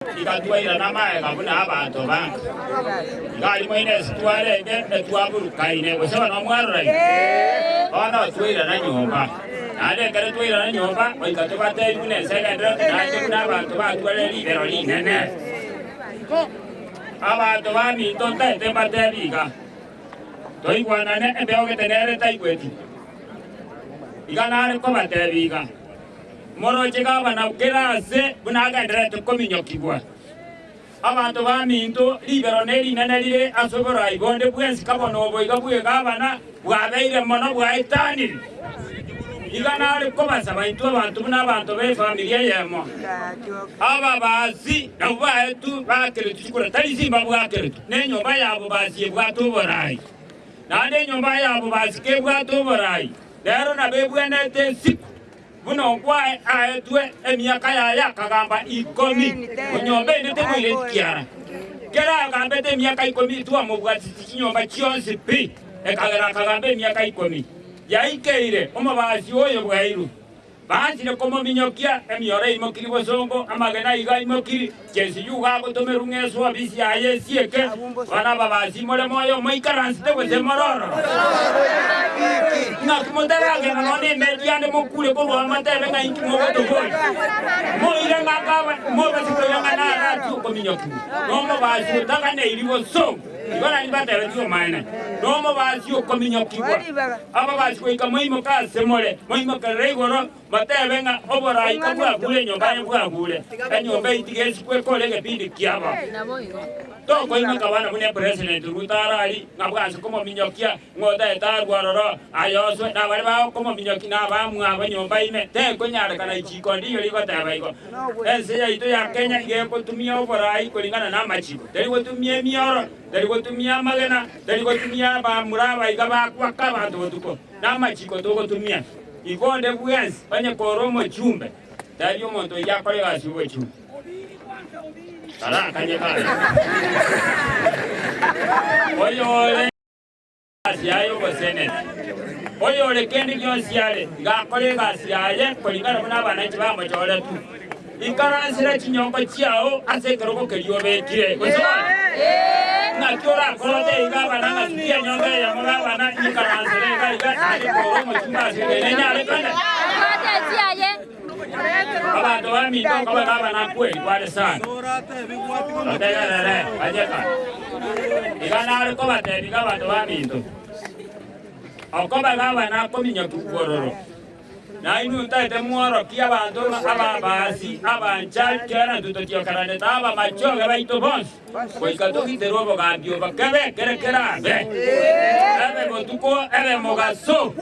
ikatwaira namae kabuna abantu bange ngali mwine situale ngende twaburukaine gusaba no mwarora ona twaira na nyomba ade kare twaira na nyomba oikatubate ibune secondary na kuna abantu batwale libero linene abantu bami tonte batebiga toigwanane ebeo getenere taigweti iganare ko batebiga moroche gabana gerase bunagendere tukominyokibwa abantu baminto libero neri nanalire asobora ibonde bwensi kabono boiga bwe gabana bwabeire mono bwaitani iganare ko basaba into abantu n'abantu be familia yemo aba bazi nabaetu bakere tukura tari simba bwakere nenyomba yabo baziye bwatoborai nande nyomba yabo bazike bwatoborai lero nabebwenete siku buno kwa aetwe emyaka ya kagamba ikomi onyombe ndete mwile kiara kera gambete emyaka ikomi tuwa mubwati kinyomba kyonse pi ekagera kagambe emyaka ikomi yaikeire omubazi oyo bwairu basire komo minyokia emyore imokiri bosongo amagena iga imokiri chesi yuga gotomeru ngeso abisi aye sieke bana babazi mole moyo moikaransite bose mororo na kumodera ngena none mediane mokule ko amatebe nga inki mogoto boy moire ngakaba mobasiko yangana ratu ko minyoki nomo bazi takane iribo songo ibana nibatebe tio maana nomo bazi ko minyoki aba bazi ko ikamoimo ka semole moimo ka reigoro batebe nga obora ikabwa kule nyomba yabwa kule anyomba itigesi kwe kolege pindi kiaba to ko inga kabana mune president rutarali ngabwa komo minyokia ngoda etarwaroro ayoso na bale ba komo minyoki na bamu abanyomba ime te ko nyara kana ichiko ndiyo liko tabaiko ense ya ito ya Kenya ige ko tumia obora iko lingana na machiko teri ko tumia mioro teri ko tumia magena teri ko tumia ba muraba igaba kwa kaba tuko na machiko to ko tumia igonde bwensi banye koromo chumbe tari omonto yakore gasubwe chumbe Kala kanyekana oyole asiayo bosene oyole kendi gyosiale ngakole gasiaye kolingana n'abana kibamo cyole tu ikaransira kinyongo cyao asekero ko keliyo bekire gusona nakora korote igabana ngasukia nyonga ya mabana ikaransira ari koromo chumba nenya rekana asiaye abantu bamito kaba gabana kweli kwale sana ajeka igana ko batebi abantu bamito akoba gabana ko minyoki gororo na inu tate muoro kia abantu ababasi abanchal kera tutotio karane taba machoga baito bons ko ikato kiterobo gambio bakabe kera be ebe botuko ebe mogaso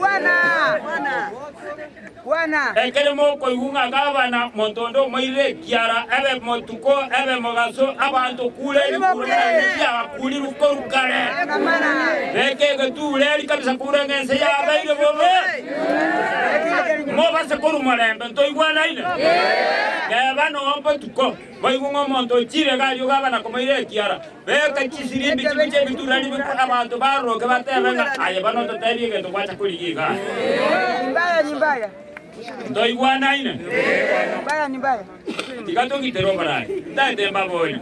Bwana ekere moko igunga gabana montondo moire kiara ebe motuko ebe mogaso abantu kule ya kuli rukorukare eke tule kabisa kurengense ya baile bobe mo base koru malembe to igwana ile ya bano ompo tuko boigunga monto chire ga yoga bana komoire kiara beka chisiri biche bitulani abantu baro ke batebenga aye bano to tabige to kwacha kuligiga mbaya ndo igwana ine mbaya ni mbaya tigatongi tero barai ndande mbaboni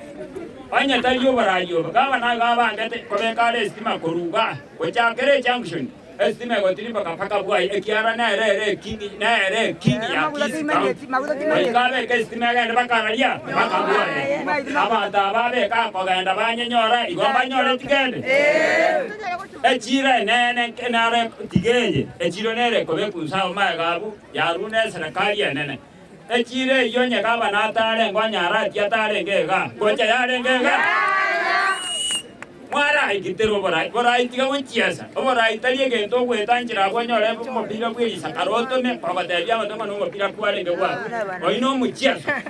anya taliyo barayo gaba na gaba ndete kobekale stima koruga kochakere junction estima gotilimba kapaka bwai ekiara na ere kingi ya kisi kabe ke stima ga ndabakaralia bakabwai aba dababe ka kogenda banyenyora igomba nyore tigende echire nene kenare tigeje echiro nere kobe kunsao magabu yarune serikali nene echire yonye kaba natare ngwanyara tiatare ngega kocha yare ngega mwara ikitero bora itiga wenchiasa bora italie gento gwetanjira gwanyore mupira bwisa karoto ne pabatelia matoma no mupira kwale ngwa oino muchiasa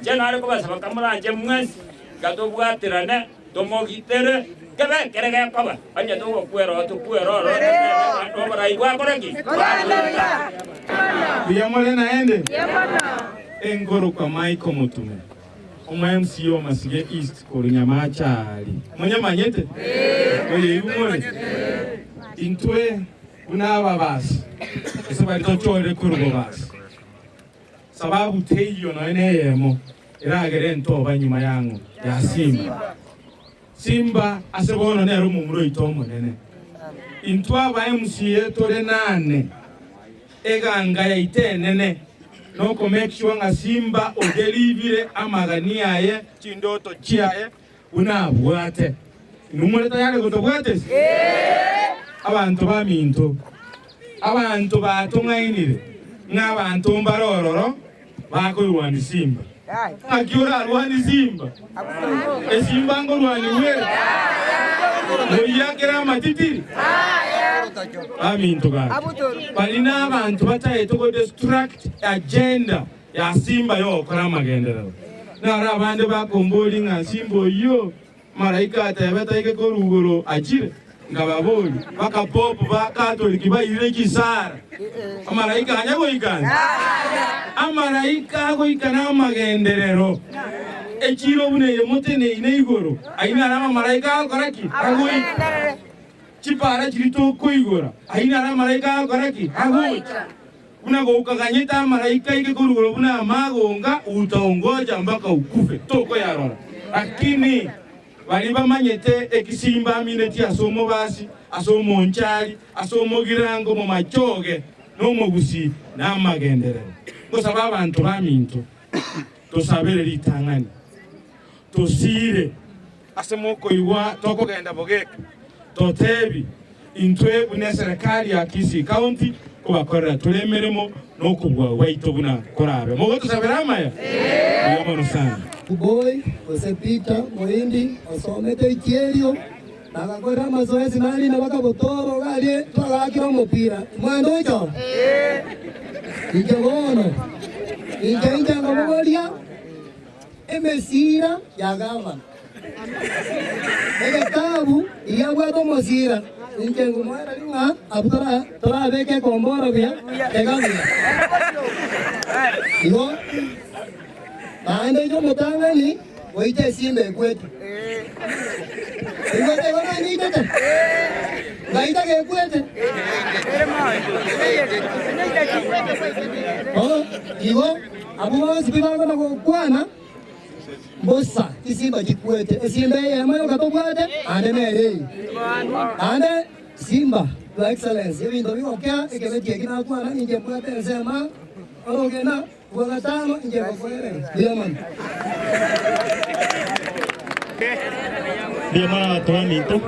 jenare ko basaba kamuranje mwesi gato bwatirane tomogitere kebe kerege koba anya to kwero to kwero ro bora igwa koreki biyamole naende engoro kwa Michael Mutume MCO Masige East Korunyamachali munyamanyete oye ibumole intwe unaba basi esaba litotole kurugo basi sababu teyo no eneyemo iragere ntoba nyuma yangu ya Simba asebono ne rumumuro itomo nene intwa ba MCA tore nane eganga ya itenene no ko make sure nga Simba odelivire amagania ye chindoto chiaye unabwate numuleta yale gotobwate abantu baminto abantu batungainire n'abantu mbarororo bako rwani Simba akiura rwani Simba Simba ngo rwani wera oyakera matitiri aminto ga bali n'abantu bataye to distract agenda ya Simba yo kora magendero nara abandi bakomboli nga Simba yo malaika atayabataike ko rugoro ajire ngababoli baka popo ba Catholic bayire kisara amalaika anyago ikana amalaika go ikana magenderero echiro bune yemotene ineigoro aina rama malaika akoraki agoi chipara chirito koigora aina rama malaika akoraki agoi unago ukaganyeta malaika ike kurugoro buna magonga utaongoja mpaka ukufe toko yarora lakini bali bamanyete ekisimba amineti asomo basi asomo nchali asomo girango mu machoge no mu busi na magenderero ngosaba abantu baminto tosabere litangani tosire asemoko iwa toko genda bogeka totebi intwe une serikali ya Kisii County kubakorera tulemeremo no kubwa waito buna korabe mugo tosabera amaya yomono sana Boy, Osepita, Moindi, Osomete Ikielio, nakakora mazoezi nali na bakabotoro gali twagakira umupira. Mwendo icho? Ikigono. Ikinja ngobolia. Emesira yagava. Ekatabu iyagwato mosira. Injengo mwana linga abutara tora beke kombora bia tegavia. Igo Ande yo motangani, oite Simba kwetu. Ngote gona nitete. Ngaita ke kwetu. Oh, igo abuwa sibanga na kwana. Bossa, Simba jikwete. Simba yema katobwate, ande mere. Ande Simba, your excellence. Yebi ndo biko kya ekebeti ekina kwana nje bwate nsema. Orogena Wagatano nje bakwere. Diamond. Diamond atominto.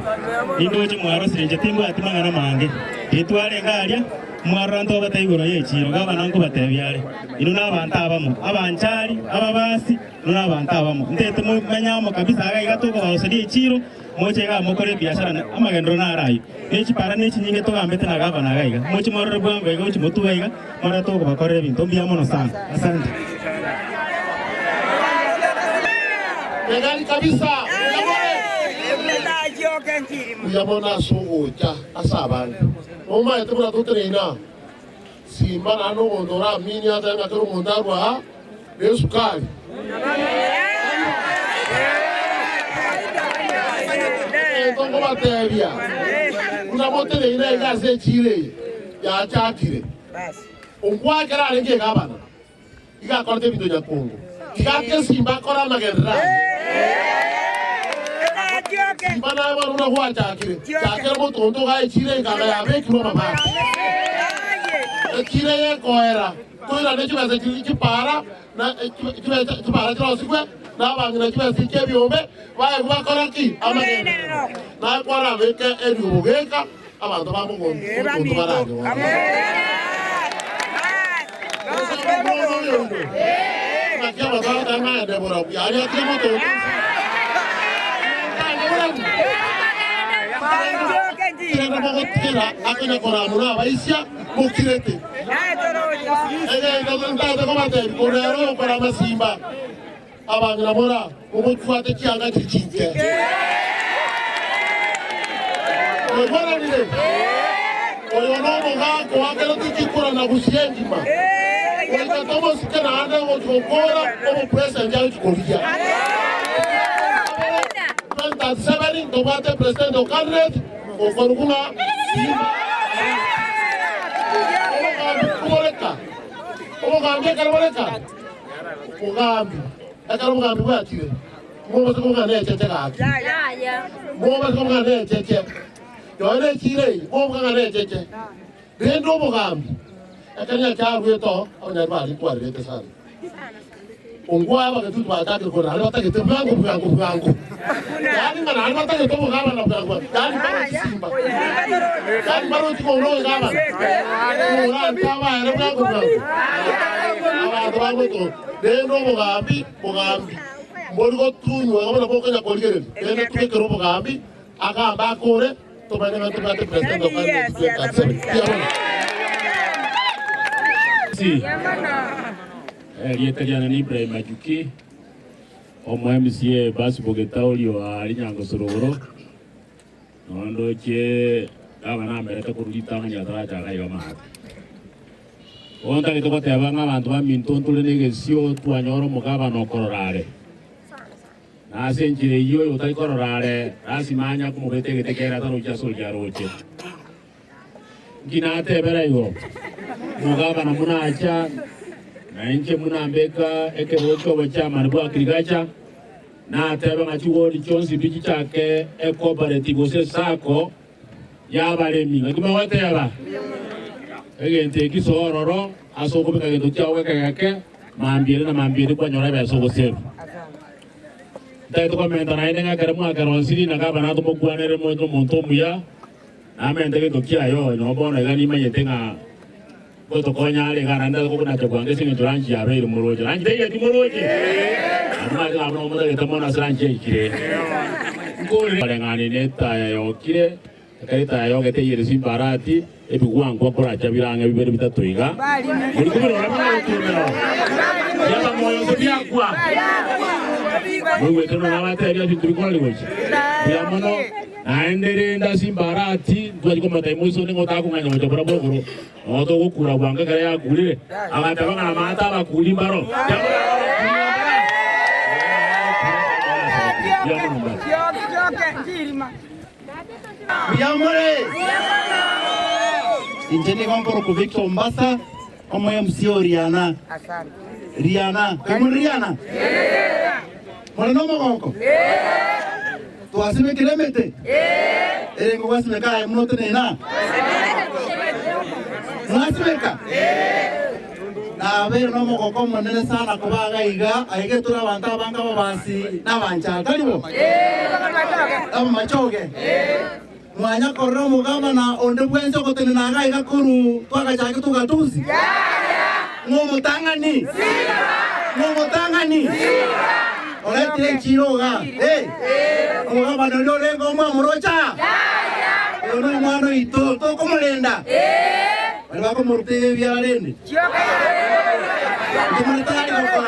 Indoje mwaro sirinje tingo atimangana mange. Itwale ngalia mwaranto batayigoro yechiro gaba nanko batebyale. Ino nabantu abamo abanchali ababasi n'abantu abamo. Ndete mu manyamo kabisa agaigatoko bawosedi echiro moche ga mokore biashara amagendro narayo. Nechi para nechi nyinge to gambete na gaba na gaiga. Mochi morore bwambe ga uchi motu gaiga mara to ko bakore binto mbiamono sana. Asante. Megani kabisa. Uyabona sugucha asabantu. Oma etubura tutrena. Simba nano gondora minya tanga turu mondarwa besukali. Tongo bateria. Una motere ina gaze chire. Ya chatire. Ongwa kera renge gabana. Iga korte bido ya Kongo. Iga ke Simba kora magerra. Simba na wa una hua chatire. Chatire mo tonto ga chire ngaba ya be kilo mama. Chire ye koera. Koera ne chiba se chipara na chipara chrosikwe. Na bangina chiba se chebiombe. Vai kora ki amagerra. Na kora veke edu veka. Abantu bamugo kuntu baraje. Nakia bazada na Debora. Yari atia moto. Kira mogo kira akanya kora muna baisia mukirete. Nda ko mate korero kora masimba. Abangira mora umutwate kianga kichinje. Mwana nile. Oyo nomo ngako wakelo tukikura na kusienjima. Oyo tomo sikana anda ngokora omo president ya chikolia. Panta sebering tomate president okanret okorukuna Simba. Omo gambe kalboleka. Ogambi. akara mugambi bwatire mwoba kumugana cheche gaki mwoba kumugana cheche yone chire mwoba kumugana cheche rendo mugambi akanya chawe to onya bali kwa rete sana ongwa ba ketu ba ta ko na ba ta ketu bwangu yani mana ba ta ketu mugambi na bwangu yani ba simba yani ba ro ti ko ro ga ba ora ta ba era bwangu aba to rendo mugambi Morigo tunyo ngabona boka ya koligere ene tuke kero mugambi aka bakore to bane na tumate president of the country si Italiana ni Ibrahim Majuki omo MCA basi bogetauli wa Linyango Sororo nondo che abana mereka kurita nganya tara yo mat onda ke to te abanga bantu ba minton tulene ke sio tuanyoro mugaba no kororare asenjire yo utai kororare asimanya kumubete ke tekera tano jasul jaroche ginate berayo mugaba na muna acha na nje muna mbeka eke wocho wacha manbu agriculture na tebe machuo lichonsi bichi chake e cooperative se sako ya baremi ngima wote yaba egente kisororo asoko beka gendo chawe kake mambiere kwa nyora ba soko seru taito komenta na ine ngakare mwa karonsiri na kaba na to mokwanere mo to monto muya amende ke tokia yo no bona gani mayetenga goto konya ale garanda ko kuna to kwange singe turanji ya bere moroje ranji dege ti moroje ama ga no mo dege to mona sanje kire ngore ale ngani neta yo kire kaita yo gete yere simbarati e bigwango akora chabiranga bibere bitatoiga muri kubiro ramana tumero yaba moyo to byakwa wewe kana na materia tutukole weche ya mono aendere nda simbarati twali ko mata emoso ningo ta kunganya mo chobora bogoro oto gukura bwanga kare ya gulire abata banga mata bakuli mbaro Yamore Injeni komporo ku Victor Mbasa omo MCO Riana Riana kamu Riana Mwana nomo koko tuasime kilemete ngo wasime kaya mnote nena Mwasimeka na bero nomo koko mwanene sana kubaga iga aige tura banta banga babasi na bancha kalibo aba machoge mwanya korro mugaba na onde bwenzo kotene na ga iga kuru twaka chake tugatuzi ngomo tangani Oleh tiang ciro ga, orang mana loreng kau mau meroca, orang mana itu, tu kau melenda, ada apa murti biarin, cuma tadi kau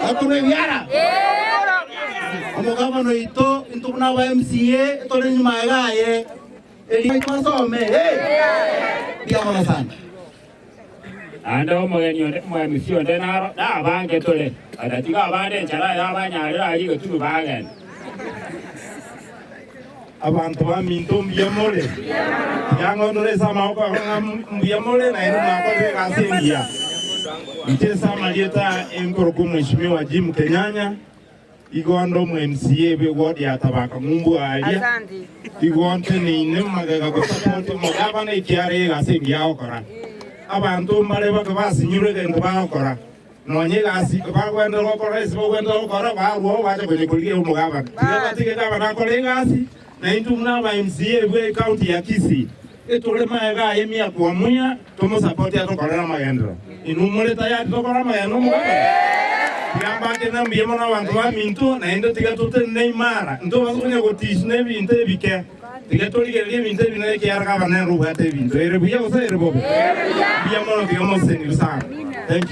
aku biara, orang mana itu untuk nawa MCA, itu orang mana ye, ini pasal me, dia mana san. Anda omogeni onde mwa misi onde na da bange tole ada tiga bande chala ya banya ira aji ko tu bagen abantu ba minto mbiyamole yango ndole sama ko mbiyamole na ino na ko ka sengia ite sama lieta enkoro mheshimiwa Jim Kenyanya igondo mu MCA be wodi atabaka mumbu alia igonte ni nemaga ko support mo gabana ikiare ga sengia okora abantu mbale bakabasi nyure gendo bakora nonye gasi bagwenda bakora isibo gwenda bakora bawo baje kwenye kuliye umugaba tiga kama na kole gasi na intumna ba MCA bwe county ya Kisii etole maega yemia kwa munya tomo support ya tokora magendo inumule tayari tokora magendo mugaba yamba tena mbiyemo na wantu wa minto na endo tiga tote Neymar ndo bazunya gotisne binte bike tiga toli gele binte bine ke yarga bana ruba te binto ere buya osa ere bobe biya mono digamos en el sa thank you.